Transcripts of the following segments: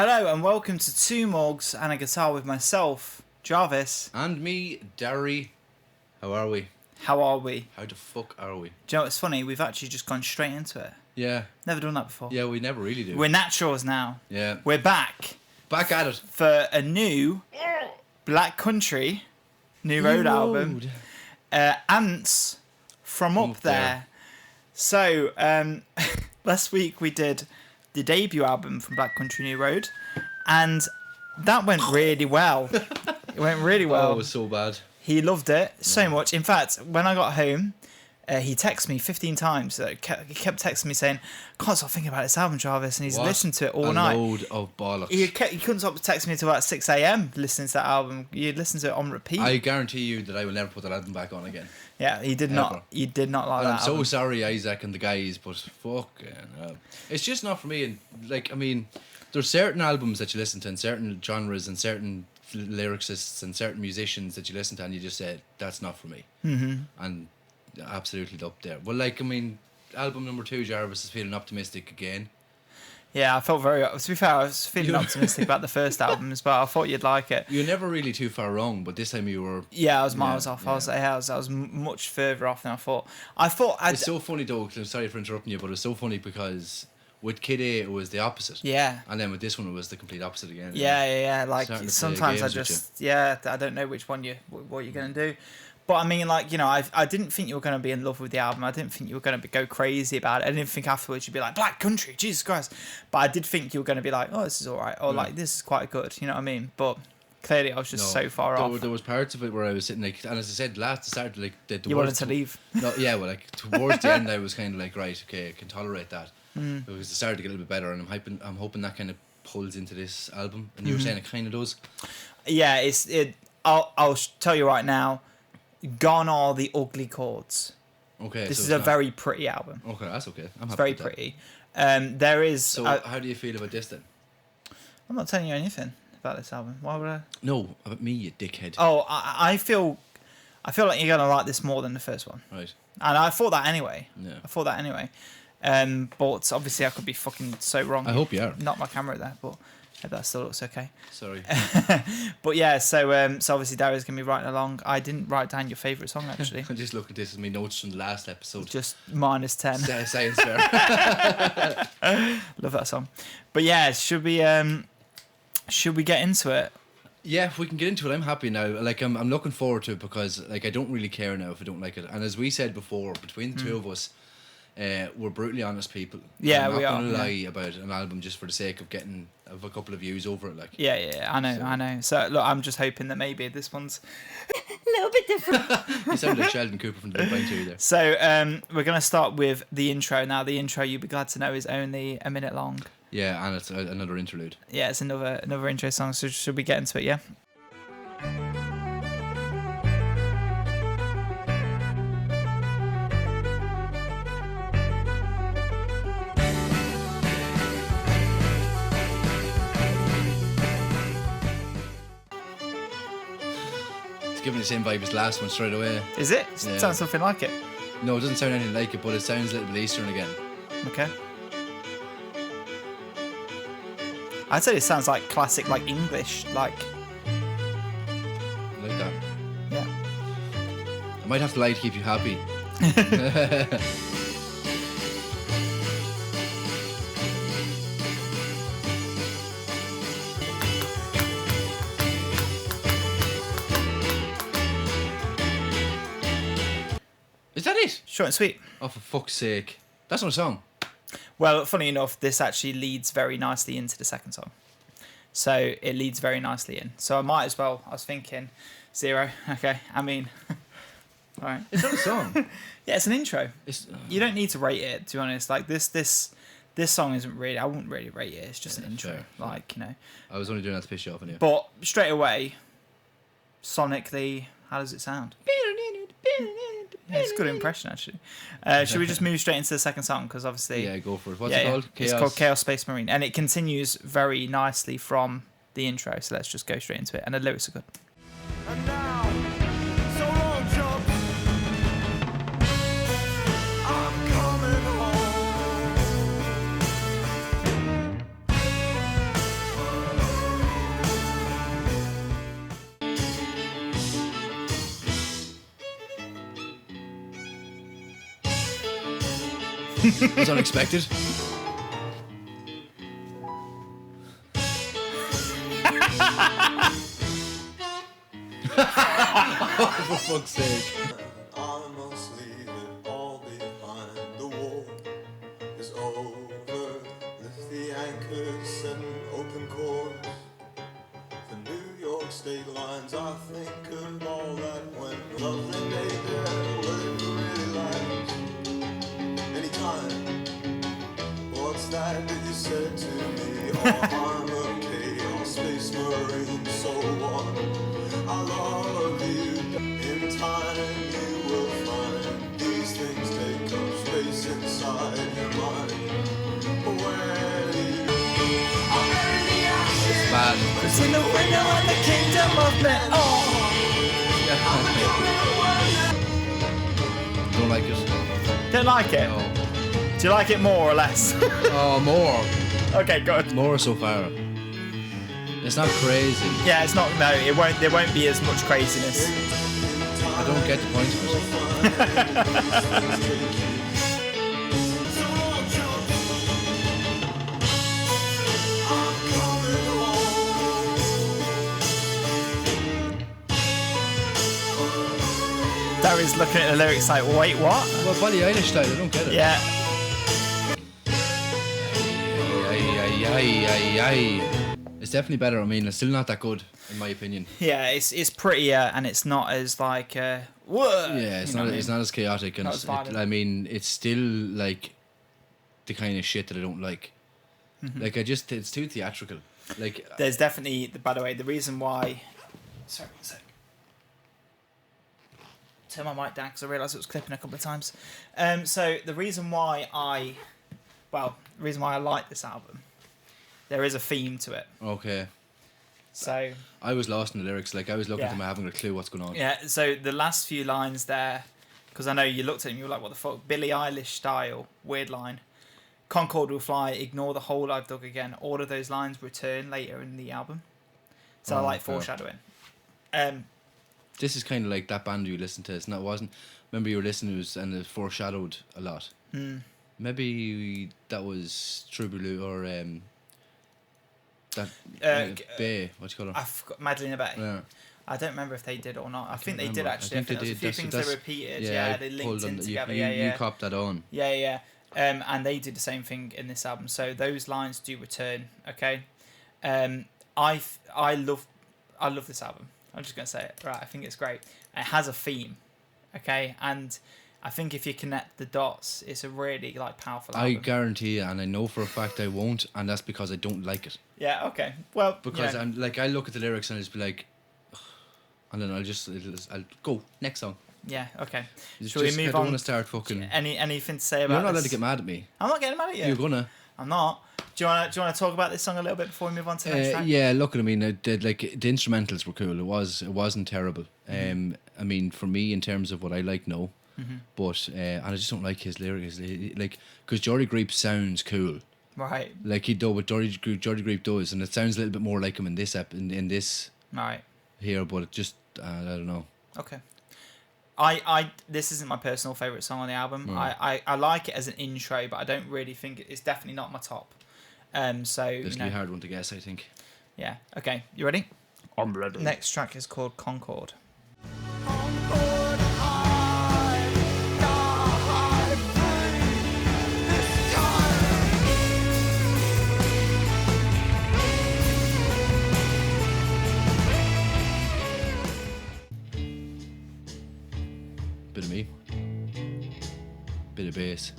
Hello and welcome to Two Morgs and a Guitar with myself, Jarvis. And me, Dary. How are we? How are we? How the fuck are we? Do you know what's funny? We've actually just gone straight into it. Yeah. Never done that before. Yeah, we never really do. We're naturals now. Yeah. We're back. Back at it. For a new Black Country, New Road album. ANTS from Up There. So, last week we did the debut album from Black Country New Road, and that went really well. It went really well. Oh, it was so bad. He loved it so much. In fact, when I got home, he texted me 15 times. He kept texting me saying, "Can't stop thinking about this album, Jarvis," and he's listened to it all night. A load of bollocks. He couldn't stop texting me until about 6 a.m. listening to that album. You'd listen to it on repeat. I guarantee you that I will never put that album back on again. Yeah, he did not. He did not like that. I'm so sorry, Isaac and the guys, but fucking hell. It's just not for me. And like, I mean, there's certain albums that you listen to, and certain genres, and certain lyricists, and certain musicians that you listen to, and you just say that's not for me. Mm-hmm. And absolutely up there. Well, like, I mean, album number 2, Jarvis is feeling optimistic again. Yeah, I felt to be fair, I was feeling optimistic about the first album as well. I thought you'd like it. You're never really too far wrong, but this time you were... Yeah, I was miles off. Yeah. I was much further off than I thought. It's so funny though, I'm sorry for interrupting you, but it's so funny because with Kid A it was the opposite. Yeah. And then with this one it was the complete opposite again. Yeah. Like, sometimes I don't know which one what you're going to do. But I mean, like, you know, I didn't think you were going to be in love with the album. I didn't think you were going to go crazy about it. I didn't think afterwards you'd be like, Black Country, Jesus Christ. But I did think you were going to be like, oh, this is all right. Or like, this is quite good. You know what I mean? But clearly I was just so far off. There was parts of it where I was sitting like, and as I said, started like... You wanted to leave. No, yeah, well, like, towards the end I was kind of like, right, okay, I can tolerate that. Because it started to get a little bit better, and I'm hoping that kind of pulls into this album. And you were saying it kind of does. Yeah, I'll tell you right now, gone are the ugly chords. Okay, this is a very pretty album. Okay, that's okay. It's very pretty. There is. So, how do you feel about this then? I'm not telling you anything about this album. Why would I? No, about me, you dickhead. Oh, I feel like you're gonna like this more than the first one. Right. And I thought that anyway. Yeah. I thought that anyway. But obviously I could be fucking so wrong. I hope you are. Not my camera there, but. Hope that still looks okay. Sorry. But yeah, so obviously Dary's going to be writing along. I didn't write down your favourite song, actually. I just look at this as my notes from the last episode. Just -10. Science fair. Love that song. But yeah, should we get into it? Yeah, if we can get into it, I'm happy now. Like, I'm looking forward to it because, like, I don't really care now if I don't like it. And as we said before, between the two of us, we're brutally honest people. Yeah, we are. I'm not going to lie about an album just for the sake of getting a couple of views over it. Like, yeah, I know. So look, I'm just hoping that maybe this one's a little bit different. You sound like Sheldon Cooper from the Big Bang Theory there. So we're gonna start with the intro. Now, the intro, you'll be glad to know, is only a minute long. Yeah, and it's another interlude. Yeah, it's another intro song. So should we get into it? Yeah. Giving the same vibe as last one straight away. Is it? Yeah. Sounds something like it. No, it doesn't sound anything like it, but it sounds a little bit Eastern again. Okay. I'd say it sounds like classic, like English, like. Like that. Yeah. I might have to lie to keep you happy. Is that it? Short and sweet. Oh, for fuck's sake. That's not a song. Well, funny enough, this actually leads very nicely into the second song. So it leads very nicely in. So I might as well, I was thinking, 0. Okay, I mean, all right. It's not a song. Yeah, it's an intro. It's, You don't need to rate it, to be honest. Like, this song isn't really, I wouldn't really rate it. It's just an intro. Fair. Like, you know. I was only doing that to piss you off anyway. But straight away, sonically, how does it sound? Yeah, it's a good impression, actually. Should we just move straight into the second song? Because obviously... Yeah, go for it. What's it called? Chaos. It's called Chaos Space Marine. And it continues very nicely from the intro. So let's just go straight into it. And the lyrics are good. And now, so long, jump. I'm coming home. It was unexpected. Oh, for fuck's sake. I must leave it all behind. The war is over. Lift the anchors, set an open course for New York state lines. I think of all that went lovely day there. Will it really last? Anytime. What's that you said to me? Oh, I'm okay. All space marine, so on. I love you. In time you will find these things take up space inside your mind. Where do you It's bad. It's in the window of the kingdom of men. Oh, Don't like it. don't like it. No. Do you like it more or less? Oh, more. Okay, good. More so far. It's not crazy. Yeah, it's not. No, it won't. There won't be as much craziness. I don't get the point of it. Dary's looking at the lyrics like, wait, what? Well, Billie Eilish style, I don't get it. Yeah. It's definitely better. I mean, it's still not that good, in my opinion. Yeah, it's prettier and it's not as like whoa. Yeah, it's not. It's not as chaotic, and Not as violent. I mean, it's still like the kind of shit that I don't like. Like it's too theatrical. Like There's definitely, by the way, the reason why. Sorry, one sec. Turn my mic down because I realised it was clipping a couple of times. So the reason why I like this album, there is a theme to it. okay, So I was lost in the lyrics. Like I was looking Yeah. at them, having a clue what's going on. yeah, so the last few lines there, because I know you looked at him, you were like, "What the fuck?" Billie Eilish style, weird line. Concorde will fly. Ignore the hole I've dug again. All of those lines return later in the album. So I Oh, like fair. foreshadowing. This is kind of like that band you listened to. It's not. Wasn't. Remember you were listening to it and it foreshadowed a lot. Maybe that was True Blue or that Bay. What you call her? I forgot Madeleine Bay. Yeah. I don't remember if they did or not. I think they did remember. actually. I think they there was did. a few That's- things that's- they repeated. Yeah, Yeah, I they pulled linked in them. together. You Yeah. copped that on. Yeah. And they did the same thing in this album. So those lines do return. Okay. I love this album. I'm just gonna say it. Right. I think it's great. It has a theme. Okay. And I think if you connect the dots, it's a really like powerful I album. guarantee you, and I know for a fact I won't, and that's because I don't like it. Yeah. Okay. Well. Because yeah. I'm like, I look at the lyrics and I'll just be like, and then I'll go next song. Yeah. Okay. It's Shall we just, move I don't on? want to start fucking. Anything to say about? You're not allowed this? to get mad at me. I'm not getting mad at you. You're gonna. I'm not. Do you want to talk about this song a little bit before we move on to the next track? Yeah, look, I mean, like the instrumentals were cool. It wasn't terrible. Mm-hmm. I mean, for me, in terms of what I like, no. But and I just don't like his lyrics, like because Jordy Greep sounds cool, Right. like he do what Jordy Greep does, and it sounds a little bit more like him in this in this Right. here. But it just I don't know. Okay. I this isn't my personal favourite song on the album. I like it as an intro, but I don't really think it's definitely not my top. So This will be a hard one to guess, I think. yeah. Okay, you ready? I'm ready. Next track is called Concorde. Concorde, high, die free this time. Bit of me, bit of bass.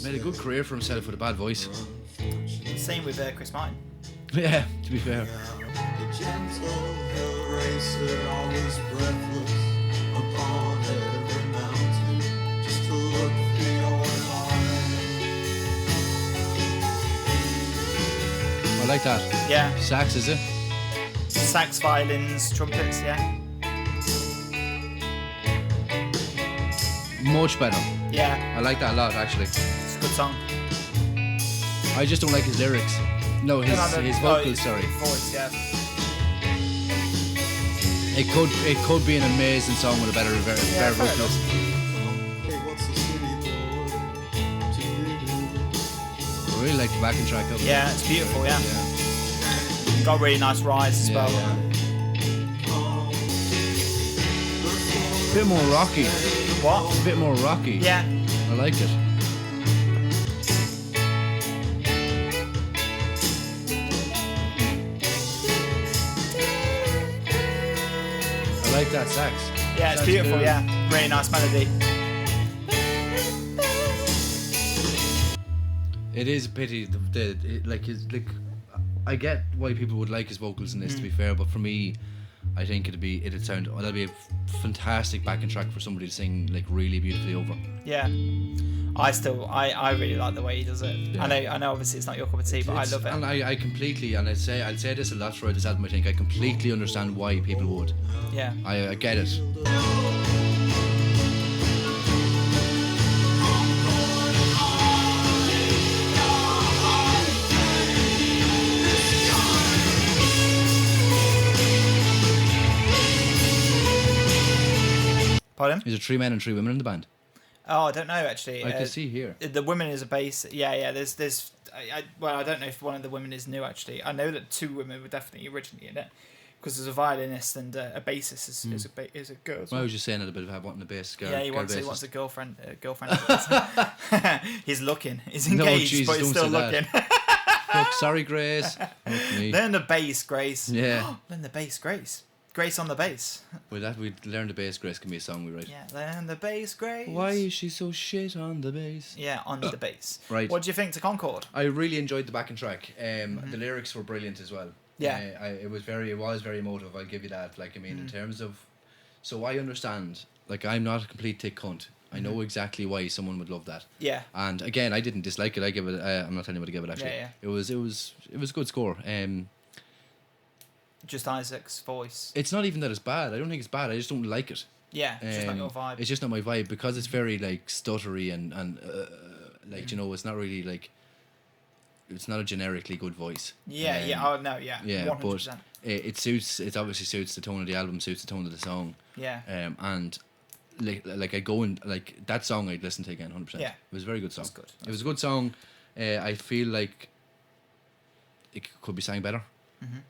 Made a good career for himself with a bad voice. Same with Chris Martin. Yeah, to be fair. The gentle hill racer, always breathless upon every mountain, just to look through your eyes. I like that. Yeah. Sax, is it? Sax, violins, trumpets. Yeah. Much better. Yeah. I like that a lot, actually. It's a good song. I just don't like his lyrics. No, his vocals, sorry. Voice, yeah. It could be an amazing song with a better fair vocalist. Hey, what's the city boy to do? I really like the backing track of it. Yeah, it's beautiful. Yeah, got a really nice rise as well. A bit more rocky. What? It's a bit more rocky. Yeah. I like it. I like that sax. Yeah, it's Sax beautiful. good. Yeah, really nice melody. It is a pity. I get why people would like his vocals in this, to be fair, but for me, I think that'd be a fantastic backing track for somebody to sing like really beautifully over. Yeah. I really like the way he does it. Yeah. I know obviously it's not your cup of tea, but I love it. And I completely, and I'll say this a lot throughout this album, I think I completely understand why people would. Yeah. I get it. Pardon? Is there 3 men and 3 women in the band? Oh, I don't know actually. I can see here. The woman is a bass. Yeah. There's. I don't know if one of the women is new actually. I know that 2 women were definitely originally in it, because there's a violinist and a bassist is a girl. Well, I was just saying that a bit of wanting a bass girl. Yeah, he wants a girlfriend. Girlfriend. He's looking. He's No, engaged, Jesus, but he's don't still say looking. Look, sorry, Grace. Fuck me. Learn the bass, Grace. Yeah. Learn the bass, Grace. Grace on the bass. With that, we'd learn the bass. Grace can be a song we write. Yeah, learn the bass, Grace. Why is she so shit on the bass? Yeah, on the bass. Right. What do you think to Concorde? I really enjoyed the backing track. The lyrics were brilliant as well. Yeah. It was very emotive. I'll give you that. Like, I mean, in terms of, so I understand. Like, I'm not a complete tick cunt. I know exactly why someone would love that. Yeah. And again, I didn't dislike it. I give it. I'm not telling you what to give it. Actually, Yeah. It was a good score. Just Isaac's voice. It's not even that it's bad. I don't think it's bad. I just don't like it. Yeah, it's just not your vibe. It's just not my vibe, because it's very like stuttery and like, you know, it's not really like, it's not a generically good voice. Yeah. Oh no, yeah. Yeah, 100%. but it suits. It obviously suits the tone of the album, suits the tone of the song. Yeah. And like I go and like that song I'd listen to again 100%. Yeah. It was a very good song. That's good. It was a good song. I feel like it could be sang better,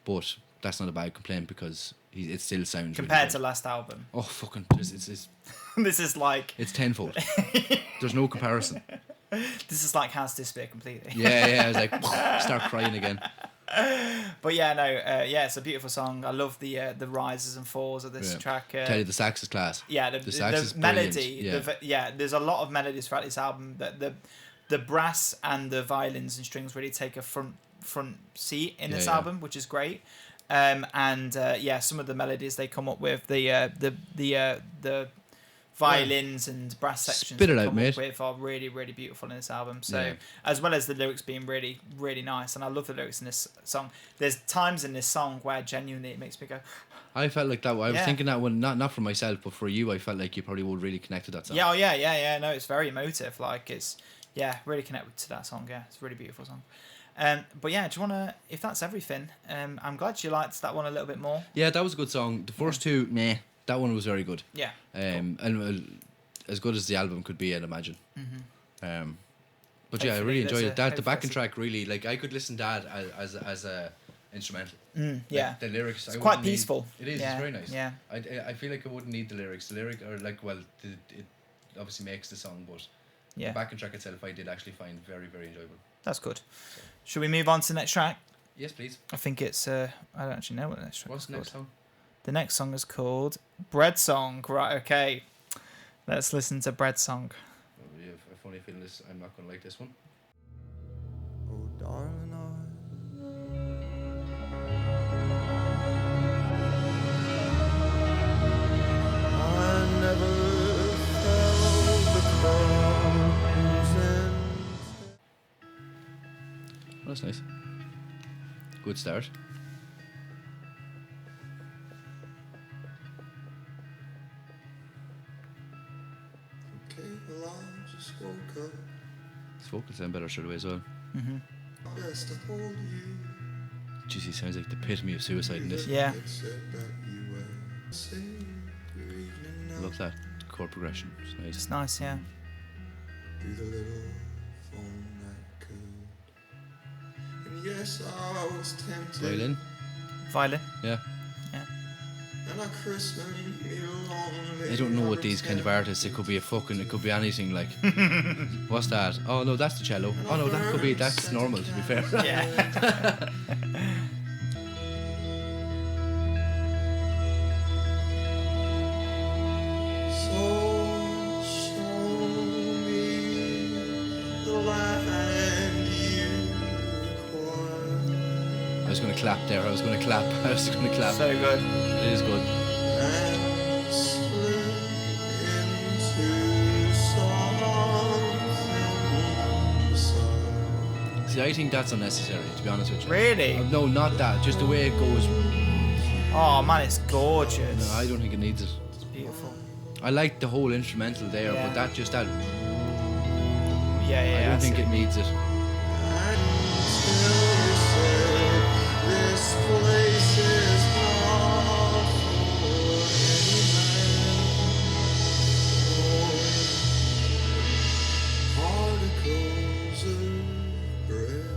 but that's not a bad complaint, because it still sounds Compared really to last album. oh fucking it's This is like it's tenfold. There's no comparison. this is like House Disappear completely. Yeah. I was like start crying again. But yeah, no, it's a beautiful song. I love the rises and falls of this Yeah. track. Tell you the sax is class. Yeah, the sax is melody. brilliant. There's a lot of melodies throughout this album. That the brass and the violins and strings really take a front seat in this album, which is great. Some of the melodies they come up with, the violins and brass sections Spit it they out, come mate. up with are really, really beautiful in this album. So Yeah. as well as the lyrics being really, really nice, and I love the lyrics in this song. There's times in this song where genuinely it makes me go, I felt like that. I was Yeah. thinking that one, not for myself, but for you. I felt like you probably would really connect to that song. yeah. No, it's very emotive. Like it's really connected to that song. Yeah, it's a really beautiful song. But yeah, do you wanna? If that's everything, I'm glad you liked that one a little bit more. Yeah, that was a good song. The first two, meh. That one was very good. Yeah. And as good as the album could be, I'd imagine. But yeah, I Hopefully really enjoyed it. The hopefully backing that's a- track really, like, I could listen to that as a instrumental. Yeah. Like, the lyrics. It's quite peaceful. It is. Yeah, It's very nice. yeah. I feel like I wouldn't need the lyrics. The lyric are like, well, it obviously makes the song, but Yeah. the backing track itself, I did actually find very, very enjoyable. That's good. Should we move on to the next track? Yes, please. I think it's I don't actually know what the next track What's is the next called. song? The next song is called Bread Song. Right, okay. Let's listen to Bread Song. Oh, yeah, a funny feeling I'm not going to like this one. Oh, darling, I never felt the crimson. Oh, that's nice. Good start. Okay, well, I just woke up. This vocal sound better straight away as well. Best to hold you. Jeez, he sounds like the epitome of suicide in this. Yeah. Except that you were I love that chord progression. It's nice. It's nice, yeah. Be the little phone that could. And yes, I was tempted. Violin? Violin. Yeah. Yeah. And I christened me lonely. I don't know what these kind of artists. It could be it could be anything. Like, what's that? Oh no, that's the cello. Oh no, that's normal. To be fair. Yeah. So show me the land you require. I was gonna clap there. I was gonna clap. So good. It is good. And slip into something beside. See, I think that's unnecessary. To be honest with you. Really? No, not that. Just the way it goes. Oh man, it's gorgeous. No, I don't think it needs it. It's beautiful. I like the whole instrumental there, Yeah. but that. Yeah. I don't think see. it needs it. This place is not for particles of bread.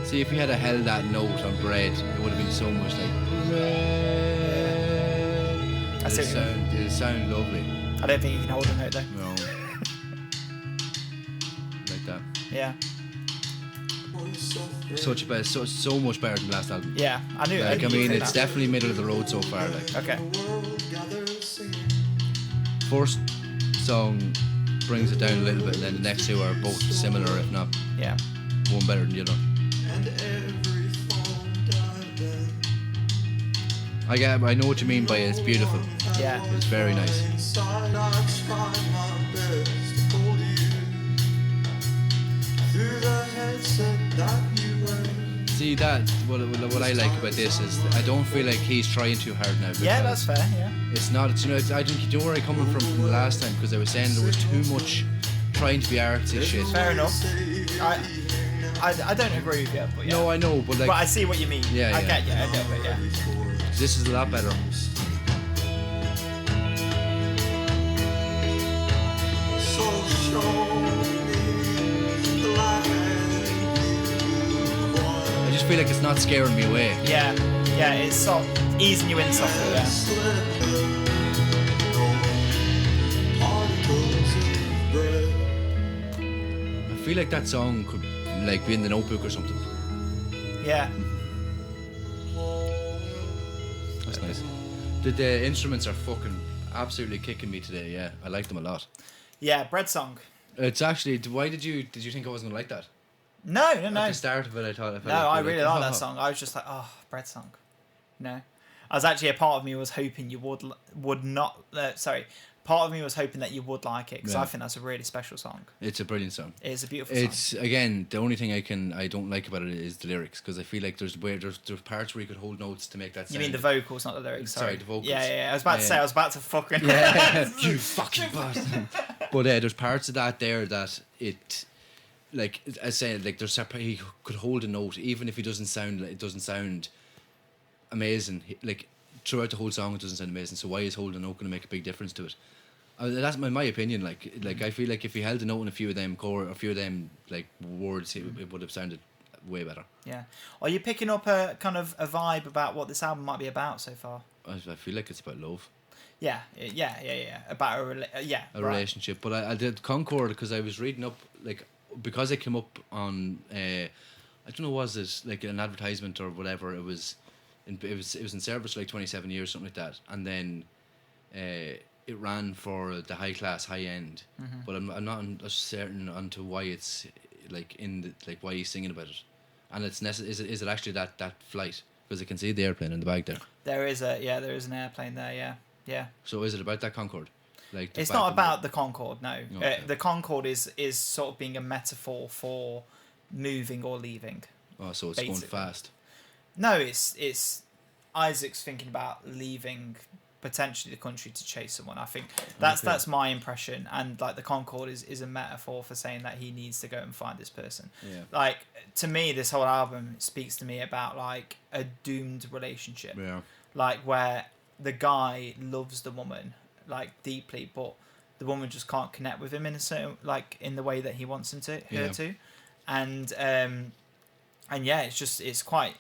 See, if he had held that note on bread, it would have been so much like bread. I see what you mean. It'd sound lovely. I don't think you can hold a note though. No. Like that. Yeah. So much better than the last album. Yeah. I knew. Like, I knew you'd mean, say it's that. definitely middle of the road so far. Like, Okay. first song brings it down a little bit, and then the next two are both similar, if not Yeah. one better than the other. And every phone died then. I know what you mean by it. It's beautiful. Yeah. It's very nice. Inside I tried my best to hold you through the headset that you wear. See that what I like about this is I don't feel like he's trying too hard now. Yeah, because that's fair. Yeah. It's not. It's, I think you know where I coming from the last time because I was saying there was too much trying to be artsy shit. Fair enough. I don't agree with you, but yeah. No, I know, but like But I see what you mean. Yeah, I yeah. get you a little bit, yeah. this is a lot better. So show me the land you require. I just feel like it's not scaring me away. Yeah. Yeah, it's soft, easing you in softly, yeah. Particles of bread. I feel like that song could like be in the Notebook or something. Yeah. That's nice. The instruments are fucking absolutely kicking me today. Yeah, I like them a lot. Yeah, Bread Song. It's actually. Why did you think I wasn't gonna like that? No. At the start of it, I thought. No, I really like that song. I was just like, oh, Bread Song. No. I was actually, a part of me was hoping you would not, part of me was hoping that you would like it, because Yeah. I think that's a really special song. It's a brilliant song. It is a beautiful song. It's again the only thing I don't like about it is the lyrics because I feel like there's parts where you could hold notes to make that. You mean the vocals, not the lyrics? Sorry, the vocals. Yeah. I was about to say, I was about to fucking. Yeah, you fucking bastard. But there's parts of that there that it, like I said, like he could hold a note even if it doesn't sound amazing. Like throughout the whole song, it doesn't sound amazing. So why is holding a note going to make a big difference to it? That's my opinion. Like I feel like if he held a note in a few of them like words, it would have sounded way better. Yeah. Are you picking up a kind of a vibe about what this album might be about so far? I feel like it's about love. Yeah. About a relationship. But I did Concorde because I was reading up, like, because it came up on I don't know, was it like an advertisement or whatever? It was in service for like 27 years, something like that, and then it ran for the high class, high end. Mm-hmm. But I'm not certain onto why it's like why he's singing about it, and it's is it actually that flight, because I can see the airplane in the back there. There is an airplane there. Yeah. So is it about that Concorde? Like It's not about the Concorde, no. Okay. The Concorde is sort of being a metaphor for moving or leaving. Oh, so it's basically going fast. No, it's Isaac's thinking about leaving potentially the country to chase someone. I think that's my impression, and like the Concorde is a metaphor for saying that he needs to go and find this person. Yeah. Like, to me, this whole album speaks to me about like a doomed relationship. Yeah. like where the guy loves the woman like deeply, but the woman just can't connect with him in a certain like in the way that he wants him to her to, and yeah, it's quite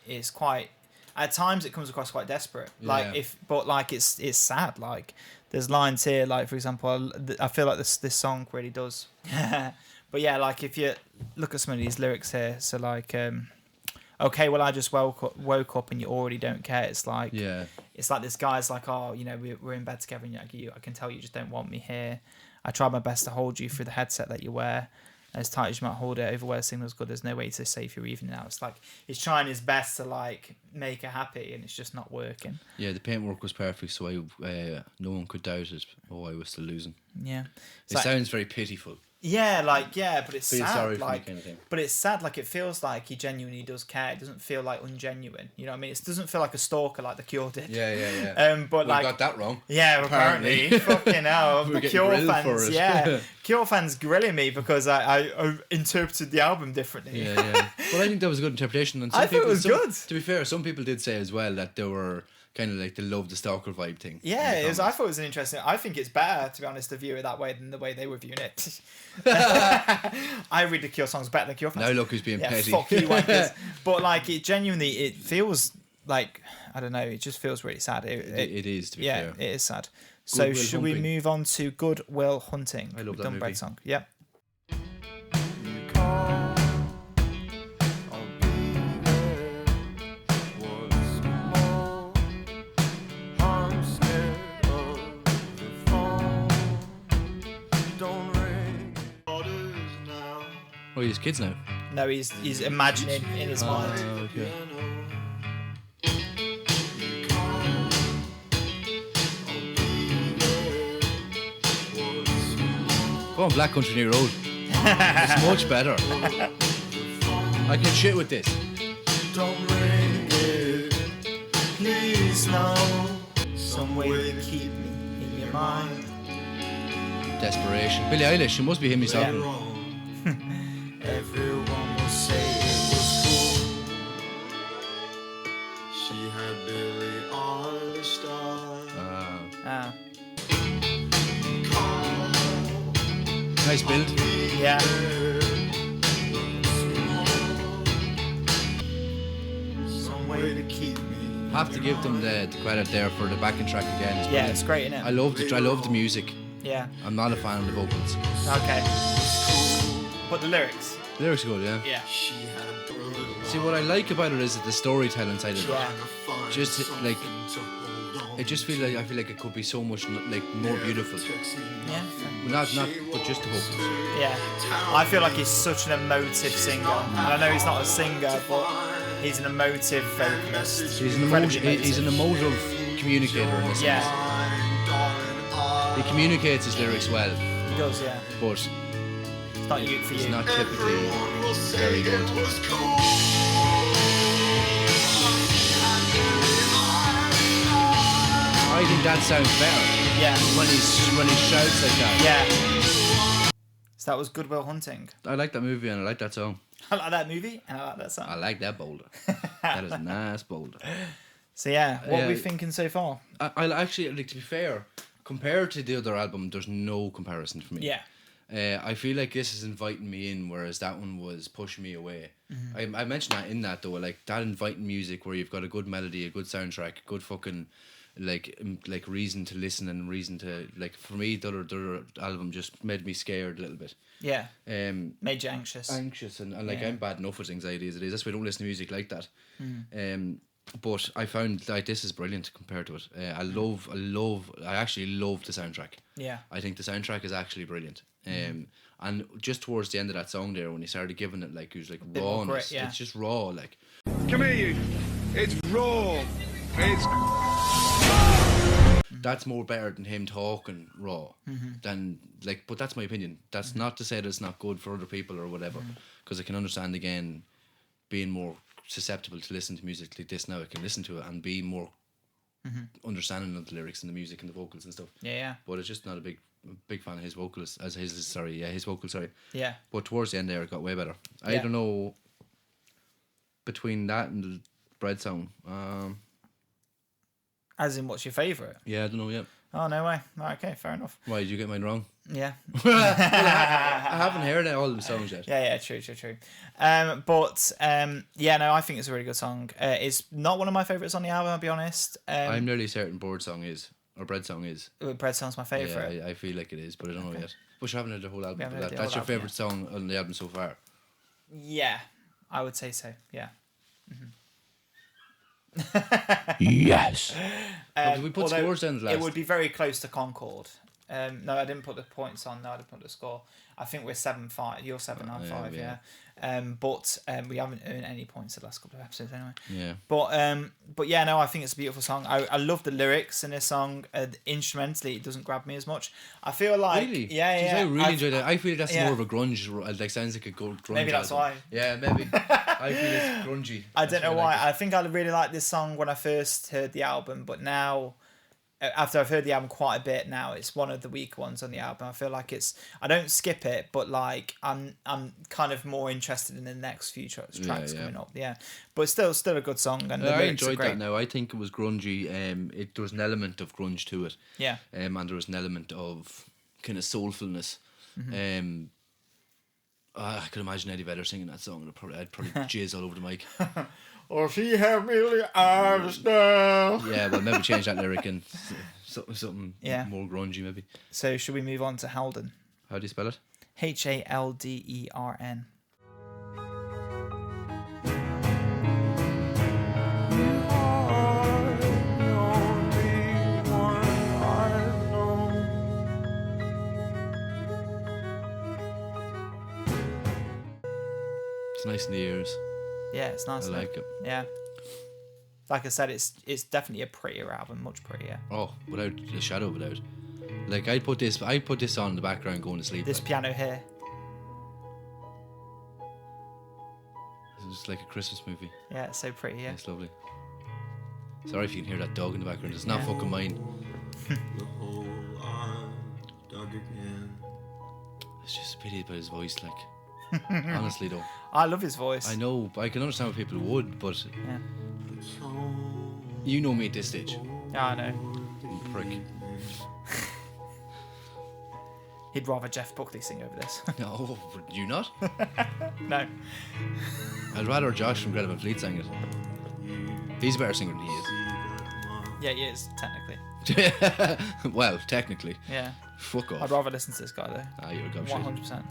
at times it comes across quite desperate, like it's sad. Like there's lines here, like for example, I feel like this song really does. But yeah, like if you look at some of these lyrics here, so like okay, well I just woke up and you already don't care. It's like it's like this guy's like, oh, you know, we're in bed together and I can tell you just don't want me here. I tried my best to hold you through the headset that you wear. As tight as you might hold it, over where the signal's good, there's no way to save your evening now. It's like he's trying his best to like make her happy, and it's just not working. Yeah, the paintwork was perfect, so no one could doubt it. Oh, I was still losing. Yeah, it sounds very pitiful. Yeah, like but it's sad. Sorry like, for me kind of thing. But it's sad. Like it feels like he genuinely does care. It doesn't feel like ungenuine. You know what I mean? It doesn't feel like a stalker like the Cure did. Yeah. But we got that wrong. Yeah, apparently. Fucking hell. We're Cure fans. Yeah. Cure fans grilling me because I interpreted the album differently. Yeah. But I think that was a good interpretation. And I thought it was good. To be fair, some people did say as well that they were kind of like the love the stalker vibe thing. Yeah, I thought it was an interesting. I think it's better, to be honest, to view it that way than the way they were viewing it. I read the Cure songs better than Cure fans. Now look who's being petty. Fuck you, wankers. But like it feels like, I don't know, it just feels really sad. It is, to be fair. Yeah, it is sad. So should we move on to Good Will Hunting? I love that movie. Bread song. Yep. Oh, he's kids now? No, he's imagining in his mind. Okay. Go on, Black Country New Road. It's much better. I can shit with this. Don't ring it, please no. Some way to keep me in your mind. Desperation. Billie Eilish, it must be him he's talking. Everyone will say it was cool. She had Billy Eilish style. Nice build. Yeah. Some way to keep me. Have to give them the credit there for the backing track again. It's brilliant. It's great, isn't it? I love the music. Yeah. I'm not a fan of the vocals. Okay. But the lyrics. The lyrics are good, yeah. Yeah. See, what I like about it is that the storytelling side of it. Yeah. Just like it just feels like I feel like it could be so much like more beautiful. Yeah. Not but just the vocals. Yeah. I feel like he's such an emotive singer. And I know he's not a singer, but he's an emotive vocalist. He's an emotive communicator in this sense. Yeah. He communicates his lyrics well. He does, yeah. But it's not you for you. It's not typically very good. I think that sounds better. Yeah. When he shouts like that. Yeah. So that was Good Will Hunting. I like that movie and I like that song. I like that movie and I like that song. I like that boulder. That is a nice boulder. So yeah, what are we thinking so far? I actually, like, to be fair, compared to the other album, there's no comparison for me. Yeah. I feel like this is inviting me in, whereas that one was pushing me away. Mm-hmm. I mentioned that in that though, like that inviting music where you've got a good melody, a good soundtrack, good fucking like reason to listen and reason to like. For me, the other album just made me scared a little bit. Yeah. Made you anxious. And like I'm bad enough with anxiety as it is. That's why I don't listen to music like that. But I found like this is brilliant compared to it. I actually love the soundtrack. Yeah. I think the soundtrack is actually brilliant. And just towards the end of that song there, when he started giving it like, it was like rawness. It's just raw, like. Come here, you. It's raw. It's. That's more better than him talking raw. Than like, but that's my opinion. That's not to say that it's not good for other people or whatever, because I can understand again, being more susceptible to listen to music like this now. I can listen to it and be more understanding of the lyrics and the music and the vocals and stuff. Yeah. But it's just not a big fan of his vocals his vocals. Sorry. Yeah. But towards the end there, it got way better. I don't know. Between that and the Bread song, As in, what's your favourite? Yeah, I don't know yet. Oh, no way. Right, okay, fair enough. Why did you get mine wrong? Yeah. I haven't heard all the songs yet. Yeah, true. Yeah, no, I think it's a really good song. It's not one of my favourites on the album, I'll be honest. I'm nearly certain Board Song is, or Bread Song is. Bread Song's my favourite. Yeah, I feel like it is, but I don't know yet. But you haven't heard the whole album. haven't heard the That's whole your album, favourite song on the album so far? Yeah, I would say so, yeah. Yes. Did we put scores down last? It would be very close to Concorde. No, I didn't put the points on. No, I didn't put the score. I think we're 7-5. You're 7, I'm 5. Yeah. But we haven't earned any points the last couple of episodes anyway. Yeah. But yeah, no, I think it's a beautiful song. I love the lyrics in this song. Instrumentally, it doesn't grab me as much. I feel like really? yeah. I really enjoyed it. I feel that's more of a grunge. Like sounds like a grunge. Maybe that's album. why. Yeah, maybe. I feel it's grungy. I don't know why. Like I think I really liked this song when I first heard the album, but now, after I've heard the album quite a bit now, it's one of the weaker ones on the album. I feel like I don't skip it, but like I'm kind of more interested in the next few tracks coming up. Yeah, but it's still a good song, and the I lyrics are enjoyed great. that. Now I think it was grungy. There was an element of grunge to it. Yeah. And there was an element of kind of soulfulness. I could imagine Eddie Vedder singing that song. I'd probably jizz all over the mic. Or she have really eyes now. Yeah, well, maybe change that lyric and something more grungy, maybe. So should we move on to Haldern? How do you spell it? Haldern. It's nice in the ears. Yeah, it's nice. I like it. Yeah. Like I said, it's definitely a prettier album, much prettier. Oh, without a shadow of a doubt. Like I'd put this on in the background going to sleep. This like. piano here. It's like a Christmas movie. Yeah, it's so pretty, yeah. It's lovely. Sorry if you can hear that dog in the background. It's not fucking mine. The hole I dug again. It's just a pity about his voice, like. Honestly, though. I love his voice. I know, I can understand why people would, but Yeah. you know me at this stage. Yeah, I know. Prick. He'd rather Jeff Buckley sing over this. No, would you not? No. I'd rather Josh from Greta Van Fleet sing it. He's a better singer than he is. Yeah, he is, technically. Well, technically. Yeah. Fuck off. I'd rather listen to this guy, though. Ah, you're a gobshite. 100%.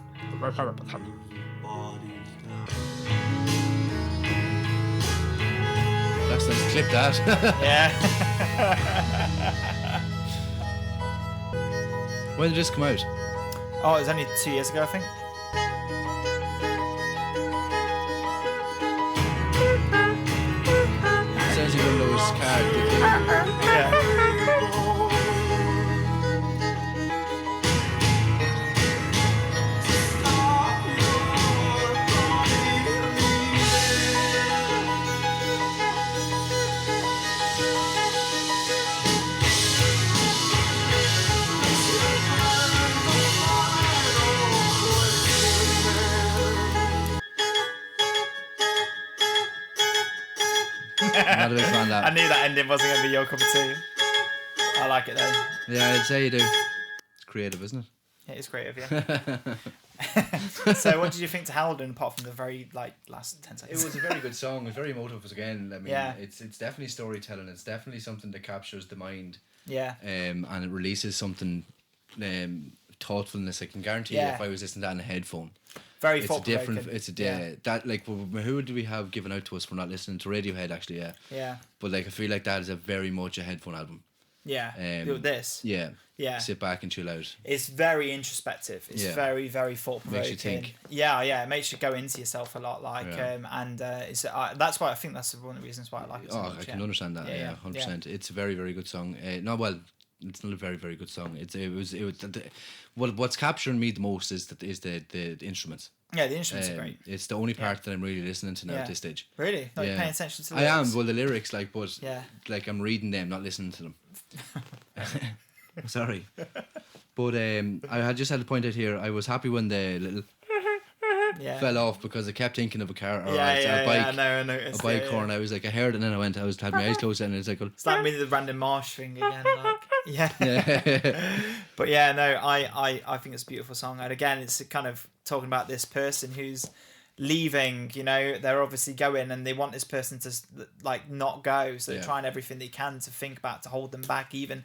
That's nice. Clip that. Yeah. When did this come out? Oh, it was only 2 years ago, I think. Sounds like one of those card. Yeah. Not a big fan of I that. knew that ending wasn't going to be your cup of tea. I like it, though. Yeah, I'd say you do. It's creative, isn't it? Yeah, it's creative, yeah. So what did you think to Howlern, apart from the very, last 10 It seconds? was a very good song. It was very emotive again. I mean, Yeah. it's definitely storytelling. It's definitely something that captures the mind. Yeah. And it releases something, thoughtfulness. I can guarantee you, Yeah. if I was listening to that in a headphone, Very it's a thought-provoking. different. It's a Yeah. that like who do we have given out to us for not listening to Radiohead? Actually, yeah. Yeah. But like I feel like that is a very much a headphone album. Yeah. Um, This. Yeah. Yeah. Sit back and chill out. It's very introspective. It's Yeah. very, very thought-provoking. Makes you think. Yeah, it makes you go into yourself a lot. Yeah. And it's that's why I think that's one of the reasons why I like it so Oh, much. I can understand that. Yeah, 100%. It's a very, very good song. No, well, it's not a very, very good song. What's capturing me the most is the instruments. Yeah, the instruments are great. It's the only part that I'm really listening to now at this stage. Really? Not Yeah. paying attention to the I am. lyrics? Well, the lyrics, but Yeah. I'm reading them, not listening to them. Sorry, but I had just had to point out here. I was happy when the little Yeah. fell off because I kept thinking of a car or Yeah, a bike. I know, I noticed. A bike yeah, horn. I was like, I heard it, and then I had my eyes closed, and it's like, It's like me the Brandon Marsh thing again. Like, yeah. yeah. But yeah, no, I think it's a beautiful song. And again, it's kind of talking about this person who's leaving, you know, they're obviously going and they want this person to like not go, so they're trying everything they can to think about to hold them back, even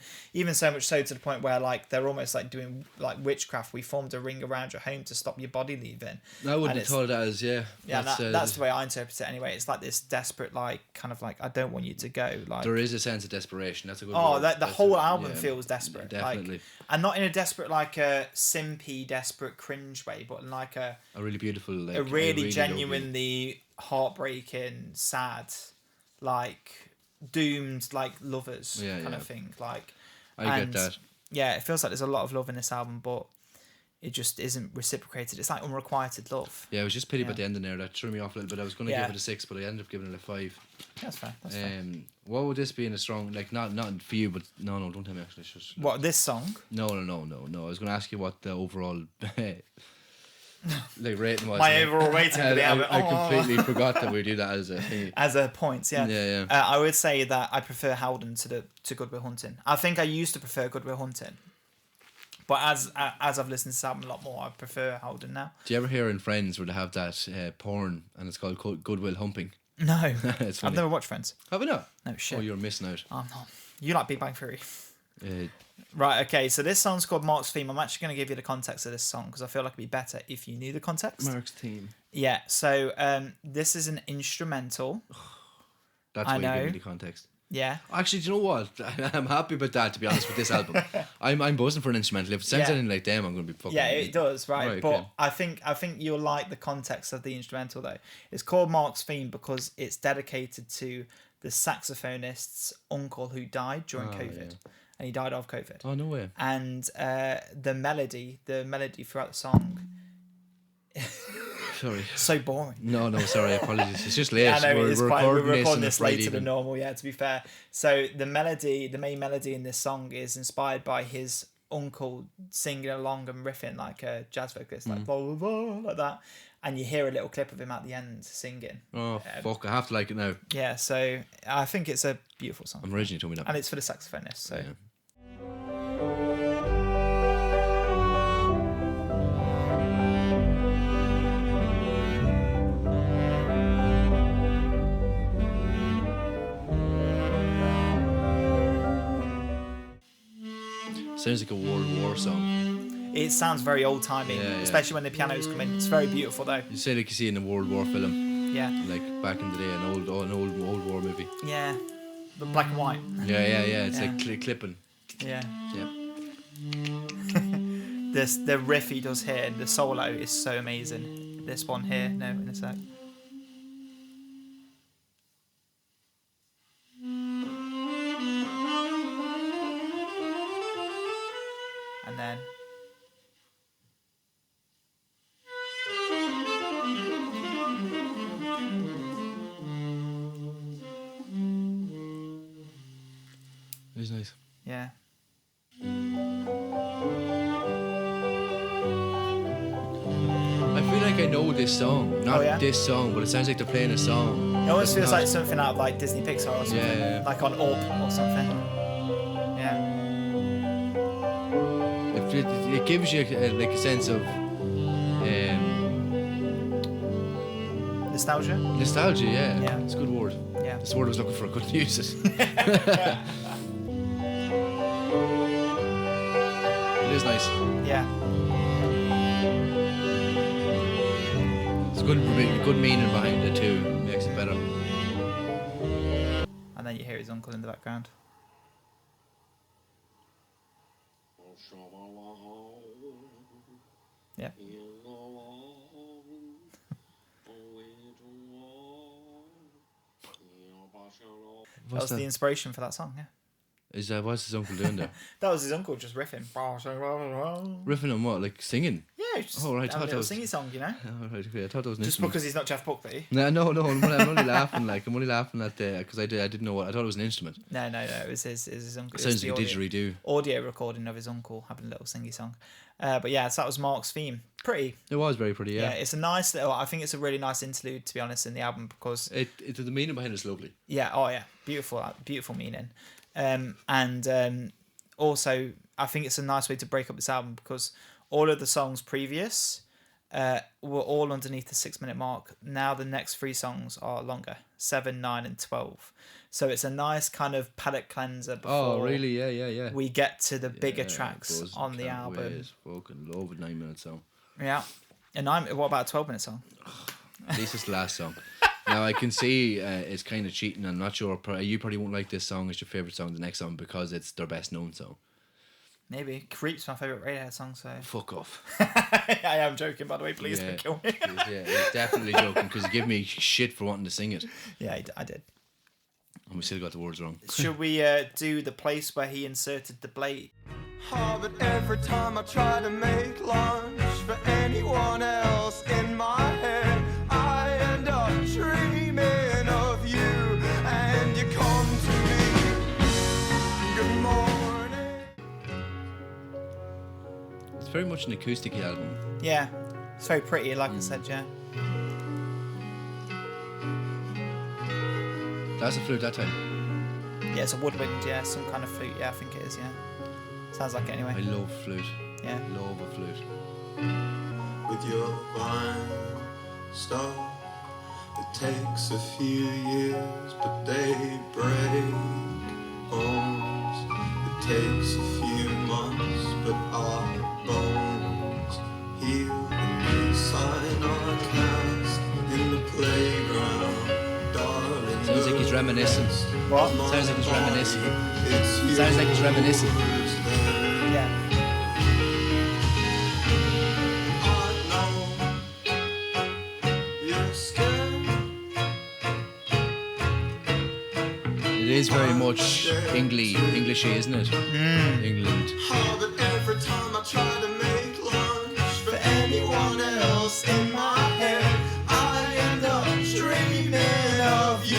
so much so to the point where like they're almost like doing like witchcraft. We formed a ring around your home to stop your body leaving. I wouldn't have thought that as that's the way I interpret it anyway. It's like this desperate, like kind of like, I don't want you to go. Like there is a sense of desperation. That's a good word. That's the whole album feels desperate, definitely, like, and not in a desperate like a simpy desperate cringe way, but in like a really beautiful, like, a really genuinely lovely, heartbreaking, sad, like doomed, like lovers kind of thing. Like I get that. Yeah, it feels like there's a lot of love in this album, but it just isn't reciprocated. It's like unrequited love. Yeah, it was just pity about the ending there. That threw me off a little bit. I was going to give it a 6, but I ended up giving it a 5. That's fine. That's fine. What would this be in a strong, like, not for you, but no, don't tell me actually. Just, what, this song? No. I was going to ask you what the overall like rating was. My overall rating for the album. I completely forgot that we do that as a thing. As a point, yeah. Yeah. I would say that I prefer Haldern to Good Will Hunting. I think I used to prefer Good Will Hunting, but as I've listened to this album a lot more, I prefer Haldern now. Do you ever hear in Friends where they have that porn and it's called Goodwill Humping? No, It's I've never watched Friends. Have you not? No shit. Oh, you're missing out. Oh no, you like Big Bang Theory. Uh, Right, okay, so this song's called Mark's Theme. I'm actually going to give you the context of this song because I feel like it'd be better if you knew the context. Mark's Theme. Yeah, so this is an instrumental. That's why you give me the context. Yeah. Actually, do you know what? I'm happy about that, to be honest, with this album. I'm buzzing for an instrumental. If it sounds anything like them, I'm going to be fucking... Yeah, it does, right? But okay. I think you'll like the context of the instrumental, though. It's called Mark's Theme because it's dedicated to the saxophonist's uncle who died during COVID. Yeah. And he died of COVID. Oh, no way. And the melody throughout the song... Sorry. So boring. No, sorry, apologies. It's just late. Yeah, I know, we're recording this later even. than normal, yeah, to be fair. So the main melody in this song is inspired by his uncle singing along and riffing like a jazz vocalist, like blah, blah, blah, like that. And you hear a little clip of him at the end singing. Oh, fuck, I have to like it now. Yeah, so I think it's a beautiful song. I'm originally told me that. And it's for the saxophonist, so... Yeah. Sounds like a World War song. It sounds very old-timey, especially when the pianos come in. It's very beautiful, though. You say like you see in a World War film. Yeah. Like back in the day, an old war movie. Yeah. The black and white. Yeah. It's like clipping. Yeah. Yeah. The riff he does here, the solo is so amazing. This one here, no, in a sec. And then it's nice. yeah. I feel like I know this song. Not this song, but it sounds like they're playing a song. It almost feels like something out of like Disney Pixar or something. Yeah. Like on Up or something. Yeah. It gives you like a sense of nostalgia. Nostalgia, yeah. It's a good word. Yeah. That's the word I was looking for. I couldn't use it. It is nice. Yeah. It's good meaning behind it too. Makes it better. And then you hear his uncle in the background. Yeah. That was the inspiration for that song, yeah. What's his uncle doing there? That was his uncle just riffing. Riffing on what? Like singing? Yeah, just Oh, right, I have a thought little that was- singy song, you know. Oh, right, okay. I thought that was an Just instrument. because he's not Jeff Buckley. No, I'm only laughing. Like, I'm only laughing at because I didn't know what I thought it was an instrument. No, it was his uncle. It sounds like a didgeridoo. Audio recording of his uncle having a little singy song. But yeah, so that was Mark's theme. Pretty. It was very pretty. Yeah, Yeah. it's a nice little. I think it's a really nice interlude, to be honest, in the album because The meaning behind it's lovely. yeah, beautiful meaning, and also I think it's a nice way to break up this album because all of the songs previous were all underneath the 6-minute mark. Now the next 3 songs are longer, 7, 9, and 12. So it's a nice kind of palate cleanser before Oh, really? Yeah. we get to the bigger Yeah, tracks buzz, on the can't album. wait. Fucking love a 9-minute song. Yeah, and what about a 12-minute song? At least it's the last song. Now I can see it's kind of cheating. I'm not sure. You probably won't like this song as your favorite song, the next song, because it's their best known song. Maybe Creep's my favorite Radiohead song. So Fuck off. I am joking, by the way. Please don't kill me. Yeah, he's definitely joking because he gave me shit for wanting to sing it, Yeah, I did. and we still got the words wrong. Should we do the place where he inserted the blade? Oh, but every time I try to make lunch for anyone else in my head, I end up dreaming of you, and you come to me. Good morning. It's very much an acoustic album. Yeah, it's very pretty, like I said, yeah. That's a flute that time. Yeah, it's a woodwind, yeah, some kind of flute, yeah, I think it is, yeah. Sounds like it anyway. I love flute. Yeah. Love a flute. With your fine stuff, it takes a few years, but they break homes. It takes a few months, but our bones heal. And we sign our cast in the playground, darling. Sounds like he's reminiscing. What? Sounds like he's reminiscing. It's Sounds like he's reminiscing. Yeah. It is very much Englishy, isn't it? England. Every time I try to make lunch for anyone else in my head, I end up dreaming of you,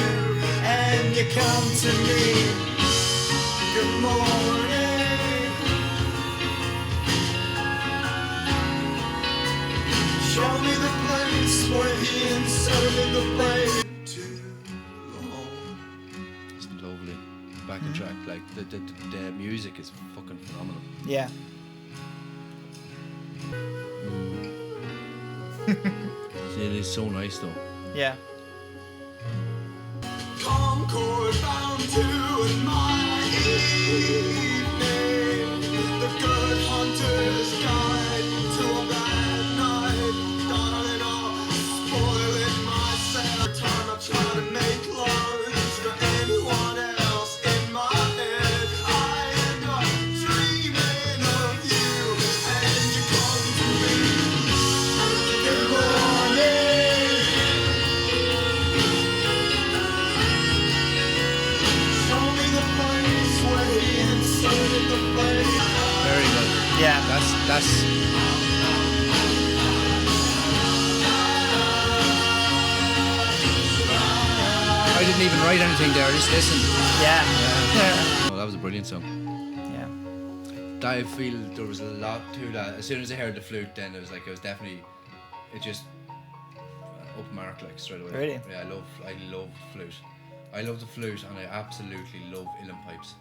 and you come to me. Good morning. Show me the place where he inserted the blade. Too long. It's lovely. Backing track, like the music is fucking phenomenal. Yeah. It is so nice though. Yeah. Concorde bound to admire evening. The good hunter's guide to a bad night. Darling, I'll spoil it myself. Every time I try to make lunch for anyone else in my head, I end up dreaming of you, and you come to me. Good morning. Show me the place where he inserted the blade. Very good. Yeah. That's I didn't even write anything there, just listen. Yeah. Oh, that was a brilliant song. Yeah. I feel there was a lot to that. As soon as I heard the flute, then it was definitely, it just up mark like straight away. Really? Yeah, I love flute. I love the flute, and I absolutely love uilleann pipes.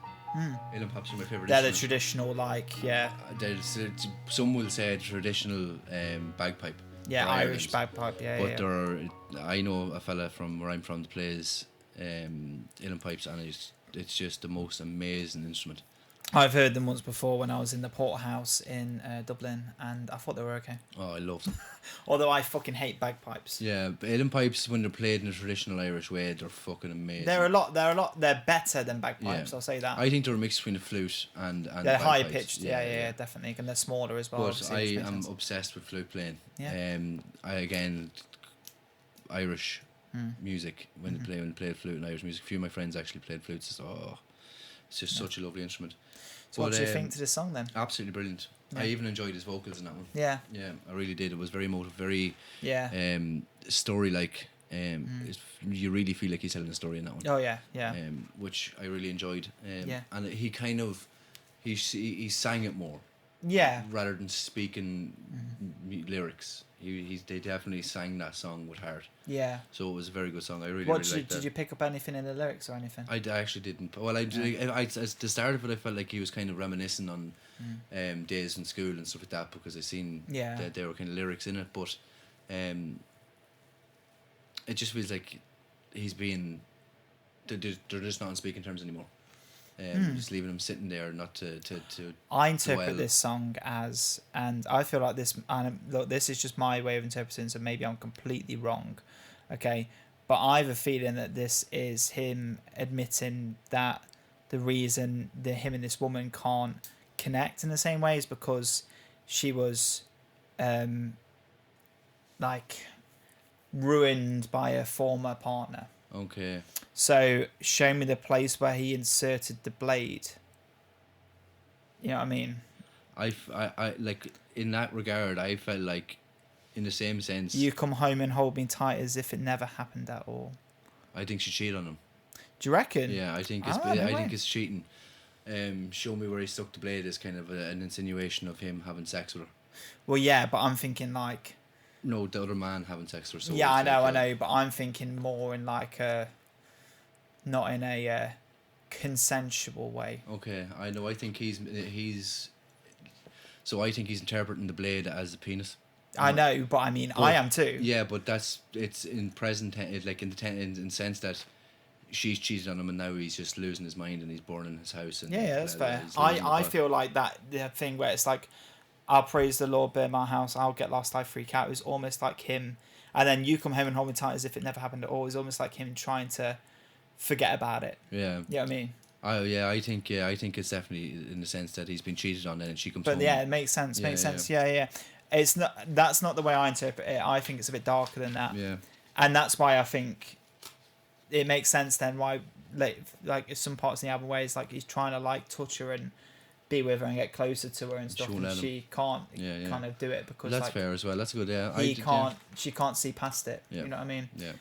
Uilleann pipes are my favourite. They're the instrument. traditional, like, yeah. Some will say traditional bagpipe. Yeah, for Irish Ireland. bagpipe, yeah, But yeah. there are, I know a fella from where I'm from that plays uilleann pipes, and it's just the most amazing instrument. I've heard them once before when I was in the Porterhouse in Dublin, and I thought they were okay. Oh, I love them. Although I fucking hate bagpipes. Yeah, but uilleann pipes, when they're played in a traditional Irish way, they're fucking amazing. They're better than bagpipes. Yeah. I'll say that. I think they're a mix between a flute and They're high bagpipes. pitched. Yeah, definitely, and they're smaller as well. But obviously, I which makes am sense. obsessed with flute playing. Yeah. Irish music when they played flute and Irish music. A few of my friends actually played flutes. It's just such a lovely instrument. So what do you think to this song then? Absolutely brilliant. I even enjoyed his vocals in that one. Yeah. Yeah, I really did. It was very emotive, very story-like. You really feel like he's telling a story in that one. Oh yeah. Which I really enjoyed. Yeah. And he kind of he sang it more. Yeah. Rather than speaking lyrics, they definitely sang that song with heart. Yeah. So it was a very good song. I really What liked that. did you pick up anything in the lyrics or anything? I actually didn't. Well, I at the start of it, I felt like he was kind of reminiscing on days in school and stuff like that, because I seen that there were kind of lyrics in it, but it just feels like he's being they're just not on speaking terms anymore. Just leaving him sitting there, not to I interpret this song as, and I feel like this, and look, this is just my way of interpreting, so maybe I'm completely wrong, okay, but I have a feeling that this is him admitting that the reason that him and this woman can't connect in the same way is because she was like ruined by a former partner. Okay. So show me the place where he inserted the blade. You know what I mean? I like, in that regard, I felt like, in the same sense, you come home and hold me tight as if it never happened at all. I think she cheated on him. Do you reckon? Yeah, I think it's cheating. Show me where he stuck the blade is kind of an insinuation of him having sex with her. Well, yeah, but I'm thinking like, no, the other man having sex with her. So yeah, I know, but I'm thinking more in like not in a consensual way. Okay, I know. I think he's so I think he's interpreting the blade as a penis. I know, but I mean, I am too. Yeah, but it's in present, like in the sense that she's cheated on him and now he's just losing his mind and he's burning his house. And yeah, that's fair. I feel like that the thing where it's like, I'll praise the Lord, burn my house, I'll get lost, I freak out. It was almost like him, and then you come home and hold me tight as if it never happened at all. It's almost like him trying to forget about it. Yeah. You know what I mean? I think it's definitely in the sense that he's been cheated on and she comes home. But yeah, it makes sense. Yeah. It's not. That's not the way I interpret it. I think it's a bit darker than that. Yeah. And that's why I think it makes sense then why like some parts in the album where it's like he's trying to like touch her and be with her and get closer to her and stuff, and she can't kind of do it because that's like, fair as well. That's good. Yeah, she can't see past it. Yeah. You know what I mean? Yeah.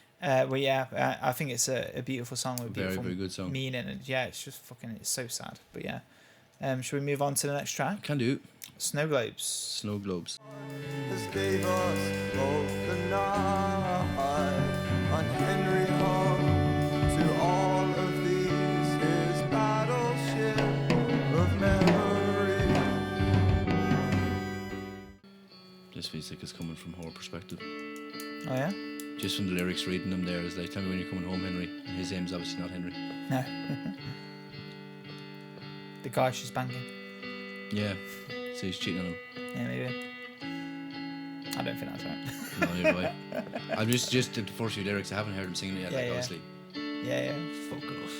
Well, yeah, I think it's a beautiful song with beautiful very good song. meaning, and yeah, it's just fucking, it's so sad. But yeah, should we move on to the next track? Can do. Snow Globes. Snow Globes. This gave us both the night on Henry home to all of these his battleship of memory. This feels like it's coming from her perspective. Oh yeah. Just from the lyrics, reading them there, is like, tell me when you're coming home, Henry. And his name's obviously not Henry. No. The guy she's banging. Yeah. So he's cheating on him. Yeah, maybe. I don't think that's right. No, you're right. I'm just the first few lyrics. I haven't heard him singing it yet. Obviously. Yeah. Fuck off.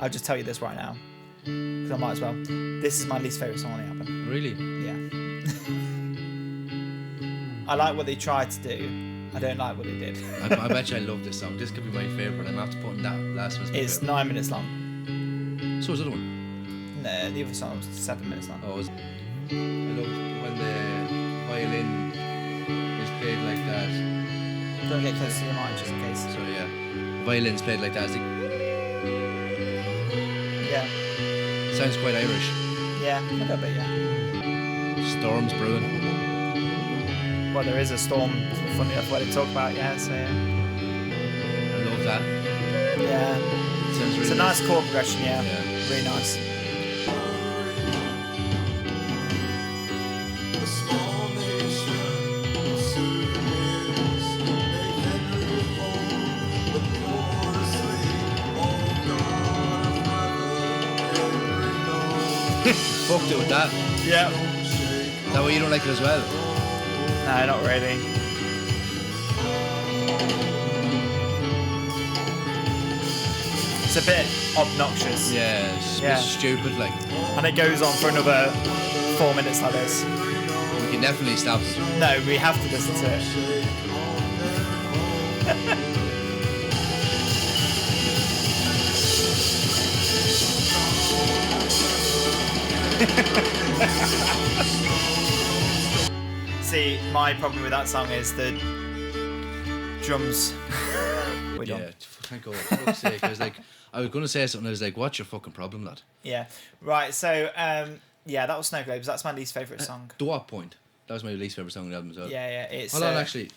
I'll just tell you this right now, because I might as well. This is my least favourite song on the album. Really? Yeah. I like what they tried to do. I don't like what they did. I bet you I love this song. This could be my favourite. I'm after putting that last one. It's favorite. 9 minutes long. So is the other one. No, the other song was 7 minutes long. Oh, I love when the violin is played like that. Don't get close to your mic just in case. So yeah, violin's played like that. It's like, Yeah. sounds quite Irish. Yeah, a little bit, yeah. Storms brewing. Well, there is a storm, funny enough, what they talk about, yeah, so yeah. I love that. Yeah. Sounds really It's a nice chord progression, yeah. Yeah. Really nice. A small nation, souvenirs, make Henry home, the poor asleep, oh God of heaven, Henry knows. Fucked it with that. Yeah. Is that why you don't like it as well? No, not really. It's a bit obnoxious. Yeah, it's a bit stupid. Like, And it goes on for another 4 minutes like this. we can definitely stop it. No, we have to listen to it. See, my problem with that song is the drums. We're done. Yeah, thank God. For fuck's sake. I was like, I was going to say something. I was like, what's your fucking problem, lad? Yeah. Right. So, yeah, that was Snow Globes. That's my least favourite song. To what point? That was my least favourite song on the album as well. Yeah. It's. Hold on, actually.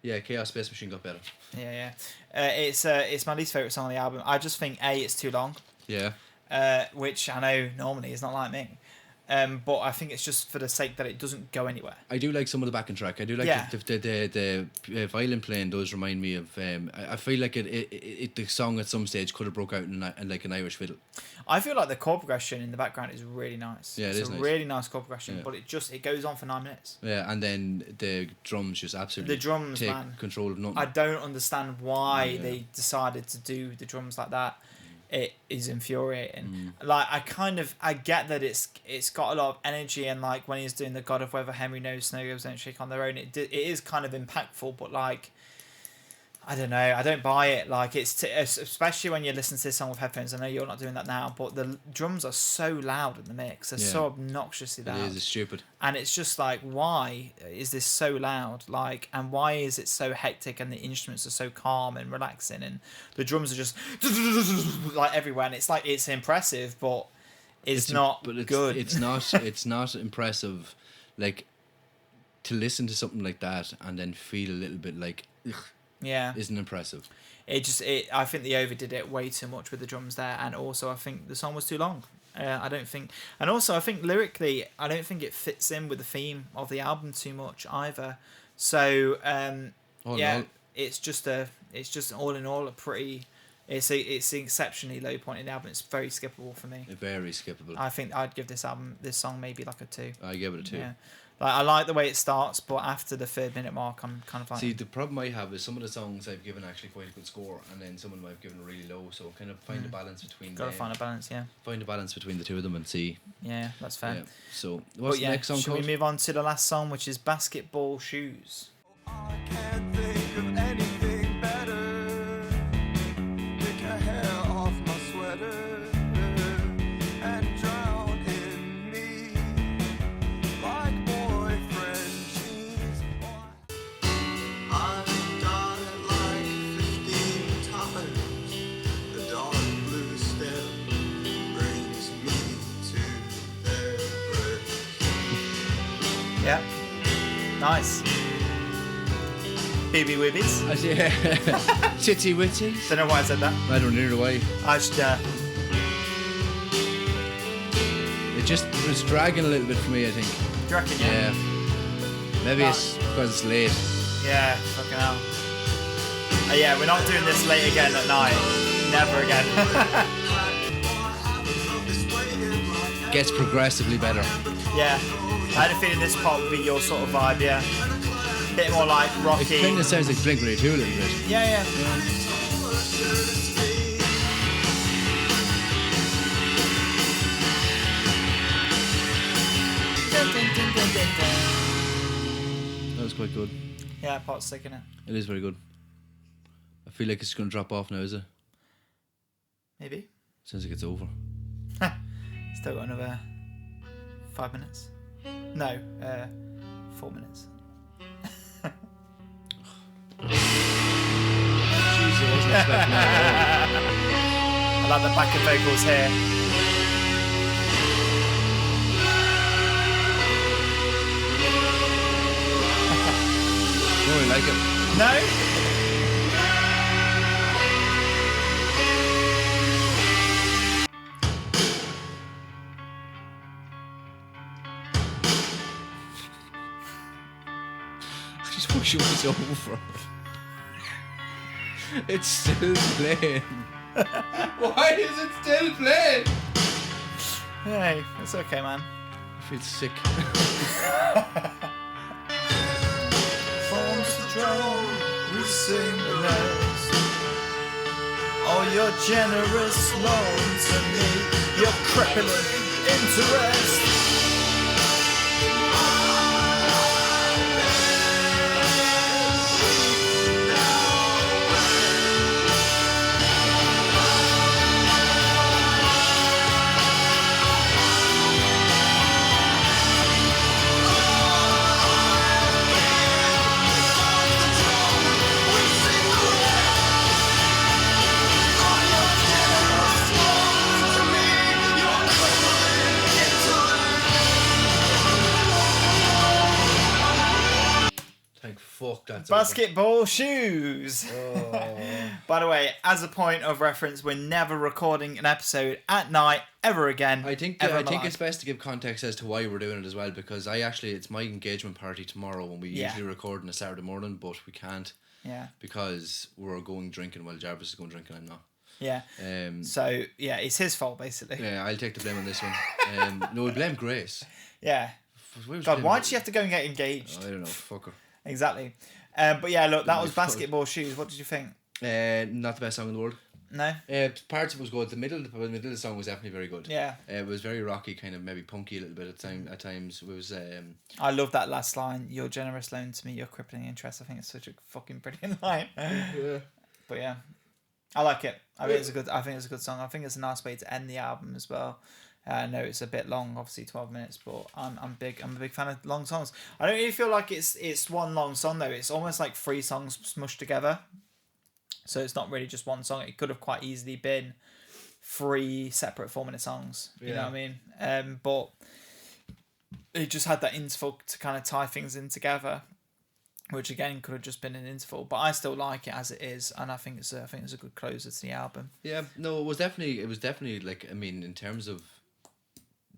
Yeah, Chaos Space Machine got better. Yeah. It's my least favourite song on the album. I just think it's too long. Yeah. Which I know normally is not like me. But I think it's just for the sake that it doesn't go anywhere. I do like some of the backing track. I do like the violin playing does remind me of. I feel like the song at some stage could have broke out in like an Irish fiddle. I feel like the chord progression in the background is really nice. Yeah, it's a nice. Really nice chord progression, but it goes on for 9 minutes. Yeah, and then the drums just absolutely take control of nothing. I don't understand why they decided to do the drums like that. It is infuriating. Like I get that it's got a lot of energy, and like when he's doing the God of Weather, Henry knows Snow Globes don't shake on their own. It is kind of impactful, but like I don't know. I don't buy it. Like especially when you listen to this song with headphones. I know you're not doing that now, but the drums are so loud in the mix. They're so obnoxiously loud. It is. It's stupid. And it's just like, why is this so loud? Like, and why is it so hectic? And the instruments are so calm and relaxing, and the drums are just like everywhere. And it's like it's impressive, but it's not good. It's not. It's not impressive. Like to listen to something like that and then feel a little bit like. Ugh. Yeah, isn't impressive. I think they overdid it way too much with the drums there, and also I think the song was too long. I think lyrically, I don't think it fits in with the theme of the album too much either. So it's just all in all a pretty. It's an exceptionally low point in the album. It's very skippable for me. Very skippable. I think I'd give this song maybe like a 2. I give it a 2. Yeah. Like I like the way it starts, but after the 3rd minute mark, I'm kind of like. See, the problem I have is some of the songs I've given actually quite a good score, and then some of them I've given really low. So kind of find a balance between. Gotta find a balance, yeah. Find a balance between the two of them and see. Yeah, that's fair. Yeah. So what's the next song called? Should we move on to the last song, which is Basketball Shoes? I can't think of anything better. Pick a hair off my sweater and drown in me like boyfriend jeans. I've done it like 15 times. The dark blue step brings me to Everest. Yeah. Nice. Bibby Wibbies. Yeah. Titty Witty. Don't know why I said that. I don't know why. I just It was dragging a little bit for me, I think. Do you reckon, yeah? Yeah. Maybe it's because it's late. Yeah, fucking hell. Yeah, we're not doing this late again at night. Never again. Gets progressively better. Yeah. I had a feeling this part would be your sort of vibe, yeah. Bit more like rocky. It kind of sounds like Blink-182 a little bit. Yeah. That was quite good. Yeah, part's sick, innit? It is very good. I feel like it's going to drop off now, is it? Maybe. Sounds like it's over. Still got another 5 minutes. No, 4 minutes. Jeez, I wasn't expecting that at all. I like the backing vocals here. Don't really like it. No? I just wish it was over. It's still playing. Why is it still playing? Hey, it's okay, man. I feel sick. Forms the drum, we sing the rest. Oh, your generous loan to me, your crippling interest. thank fuck that's Basketball shoes. over. By the way, as a point of reference, we're never recording an episode at night ever again. I think ever in my life. it's best to give context as to why we're doing it as well, because it's my engagement party tomorrow when we usually record on a Saturday morning, but we can't. Yeah. Because we're going drinking while Jarvis is going drinking. I'm not. Yeah. So yeah, it's his fault basically. Yeah, I'll take the blame on this one. No, we blame Grace. Yeah. God, why'd she have to go and get engaged? I don't know. Fuck her. Exactly. But yeah, look, that was Basketball Shoes. What did you think? Not the best song in the world. No. Parts of it was good. The middle of the song was definitely very good. Yeah. It was very rocky, kind of maybe punky a little bit at times. It was. I love that last line. Your generous loan to me, your crippling interest. I think it's such a fucking brilliant line. Yeah. But yeah, I like it. I think it's a good song. I think it's a nice way to end the album as well. I know it's a bit long, obviously 12 minutes, but I'm a big fan of long songs. I don't really feel like it's one long song though. It's almost like 3 songs smushed together. So it's not really just one song. It could have quite easily been 3 separate 4-minute songs. You know what I mean? But it just had that interval to kind of tie things in together, which again could have just been an interval. But I still like it as it is, and I think it's a good closer to the album. Yeah, no, it was definitely like, I mean, in terms of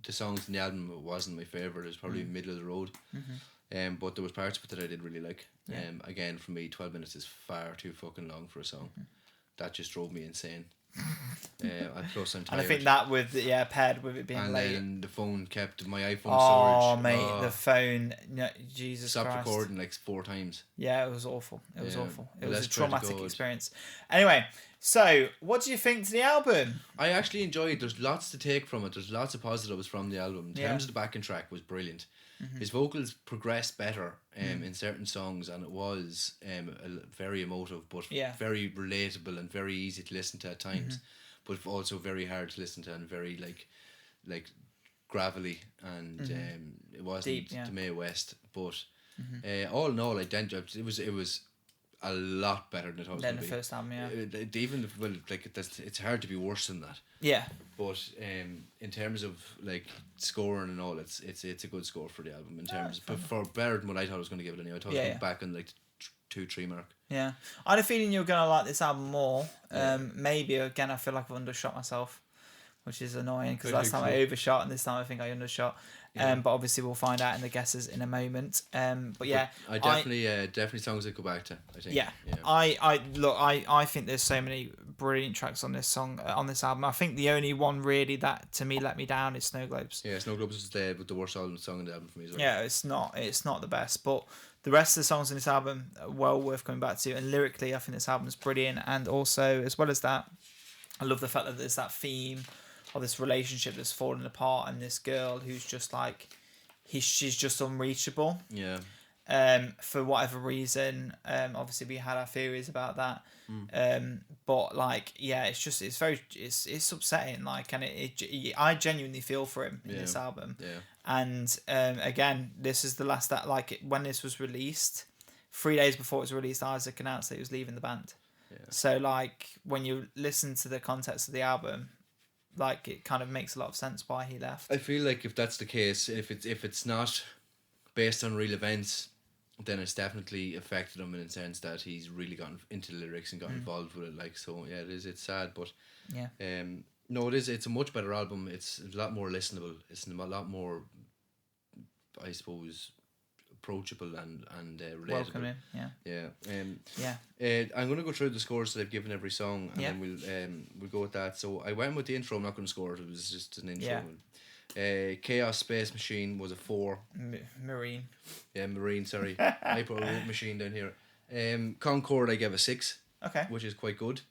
the songs in the album, it wasn't my favourite. It was probably middle of the road. Mm-hmm. But there was parts of it that I did really like. Yeah. Again, for me, 12 minutes is far too fucking long for a song. Mm-hmm. That just drove me insane. Plus I'm tired. And I think that paired with it being late. And then the phone kept my iPhone storage. Oh mate, the phone. No, Jesus Stopped Christ. recording like 4 times. Yeah, it was awful. It was awful. It was Let's a try to traumatic go. experience. Anyway, so what do you think to the album? I actually enjoyed. There's lots to take from it. There's lots of positives from the album. In terms of the backing track, was brilliant. Mm-hmm. His vocals progressed better in certain songs, and it was very emotive, but very relatable and very easy to listen to at times, but also very hard to listen to and very like gravelly, and it wasn't deep, to Mae West, but all in all, it was a lot better than it was. Than the first album, it's hard to be worse than that. Yeah. But in terms of like scoring and all, it's a good score for the album in terms, but for better than what I thought I was going to give it anyway. I thought it was back on like 2-3 mark. Yeah, I had a feeling you were going to like this album more. Maybe again, I feel like I've undershot myself, which is annoying because last time I overshot and this time I think I undershot. But obviously we'll find out in the guesses in a moment. But yeah, I definitely songs I go back to. I think. Yeah. I think there's so many brilliant tracks on this album. I think the only one really that to me let me down is Snow Globes. Yeah, Snow Globes was the worst song in the album for me as well. Yeah, it's not the best, but the rest of the songs in this album are well worth coming back to. And lyrically, I think this album is brilliant. And also, as well as that, I love the fact that there's that theme of this relationship that's falling apart, and this girl who's just like, she's just unreachable. Yeah. For whatever reason, obviously we had our theories about that. But like, yeah, it's upsetting. Like, and I genuinely feel for him in this album. Yeah. And again, this is the last that like when this was released, 3 days before it was released, Isaac announced that he was leaving the band. Yeah. So like when you listen to the context of the album, like it kind of makes a lot of sense why he left. I feel like if that's the case, if it's not based on real events, then it's definitely affected him in the sense that he's really gotten into the lyrics and got involved with it. Like, so yeah, it's sad, but no, it's a much better album. It's a lot more listenable. It's a lot more, I suppose, approachable and relatable. Welcoming, I'm gonna go through the scores that I've given every song, and then we'll go with that. So I went with the intro. I'm not gonna score it. It was just an intro. Chaos Space Machine was a 4. Marine. Yeah, Marine. Sorry, I put a machine down here. Concorde I gave a 6. Okay. Which is quite good.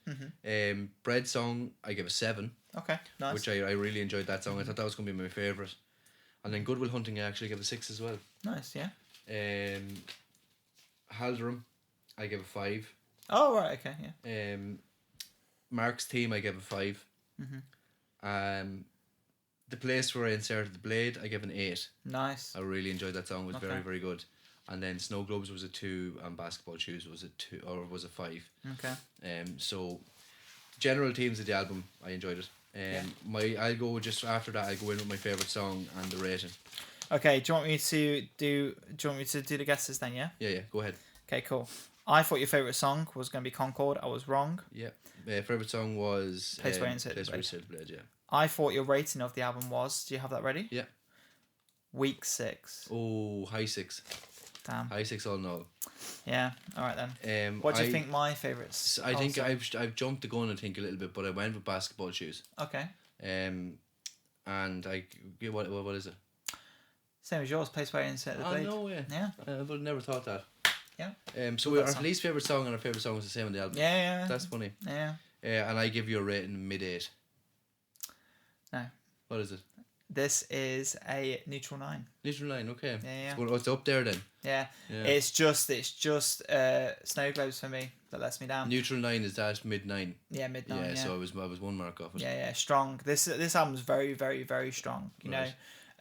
Bread Song I gave a 7. Okay, nice. Which I really enjoyed that song. I thought that was gonna be my favourite. And then Goodwill Hunting I actually gave a 6 as well. Nice, yeah. Haldern I gave a 5. Oh right, okay, yeah. Mark's Team I gave a 5. The Place Where I Inserted the Blade I gave an 8. Nice. I really enjoyed that song. It was very, very good. And then Snow Globes was a 2 and Basketball Shoes was a 2 or was a 5. Okay. So general themes of the album, I enjoyed it. I'll go just after that. I'll go in with my favourite song and the rating. Okay, do you want me to do the guesses then? Yeah. Yeah. Go ahead. Okay, cool. I thought your favourite song was going to be Concorde. I was wrong. Yeah. Favourite song was Place Where You Insert the Place Where You Blade. Insert the Blade, yeah. I thought your rating of the album was... Do you have that ready? Yeah. Week 6. Oh, high 6. Damn. High 6 all in all. Yeah, alright then. What do you think my favourites? I think I've jumped the gun, I think, a little bit, but I went with Basketball Shoes. Okay. And what is it? Same as yours, Place Where You Insert the Blade. Oh, no, yeah. Yeah. I would have never thought that. Yeah. So our least favourite song and our favourite song is the same on the album. Yeah. That's funny. Yeah. And I give you a rating mid-8. No. What is it? This is a neutral 9. Neutral 9, okay. Yeah. So it's up there then. Yeah. Yeah. It's just Snow Globes for me that lets me down. Neutral 9 is that mid-9. Yeah, mid-9. Yeah. So I was 1 mark off it. Yeah, strong. This album's very, very, very strong. You Right.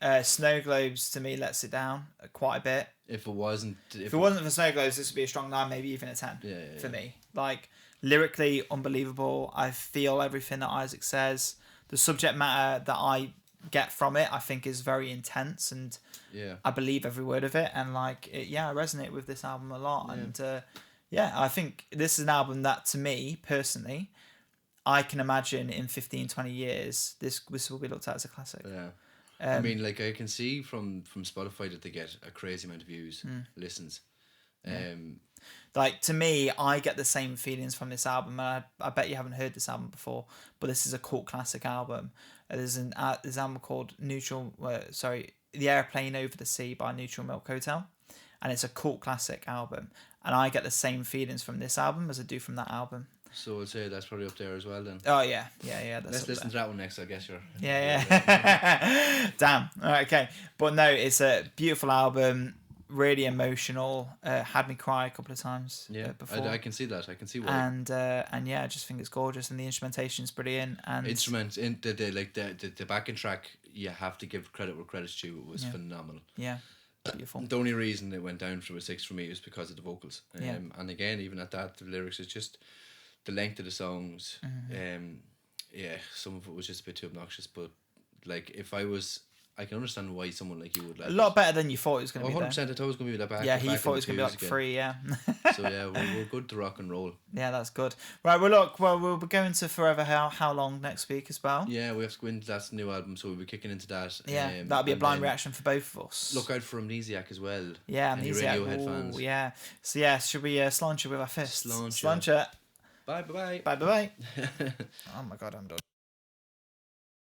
know, Snow Globes to me lets it down quite a bit. If it wasn't for Snow Globes, this would be a strong 9, maybe even a 10 for me. Like, lyrically, unbelievable. I feel everything that Isaac says. The subject matter that I get from it, I think, is very intense, and I believe every word of it. And I resonate with this album a lot. And I think this is an album that, to me personally, I can imagine in 15, 20 years, this will be looked at as a classic. Yeah. I mean, like, I can see from Spotify that they get a crazy amount of views, listens. Like, to me, I get the same feelings from this album. And I bet you haven't heard this album before, but this is a cult classic album. There's an album called The Airplane Over the Sea by Neutral Milk Hotel, and it's a cult classic album. And I get the same feelings from this album as I do from that album. So I'd say that's probably up there as well then. Oh yeah. Let's listen to that one next, I guess. Yeah. Damn. All right, okay. But no, it's a beautiful album. Really emotional. Had me cry a couple of times. Before. I can see that. I can see why. And I just think it's gorgeous, and the instrumentation's brilliant. And instruments in the backing track, you have to give credit where credit's due. It was phenomenal. Yeah. Beautiful. The only reason it went down from a 6 for me is because of the vocals. And again, even at that, the lyrics is just the length of the songs. Some of it was just a bit too obnoxious. But like, I can understand why someone like you would like a lot better than you thought it was going to be. 100%. I thought it was going to be that back. Yeah, he thought it was going to be like 3. Yeah. So we're good to rock and roll. Yeah, that's good. Right, we'll be going to Forever How Long next week as well. Yeah, we have to go into that new album, so we'll be kicking into that. Yeah, that'll be a blind reaction for both of us. Look out for Amnesiac as well. Yeah, Amnesiac. Radiohead fans. Yeah. So yeah, should we slancher with our fists? Slancher. Slancher. Bye. Bye. Oh my God, I'm done.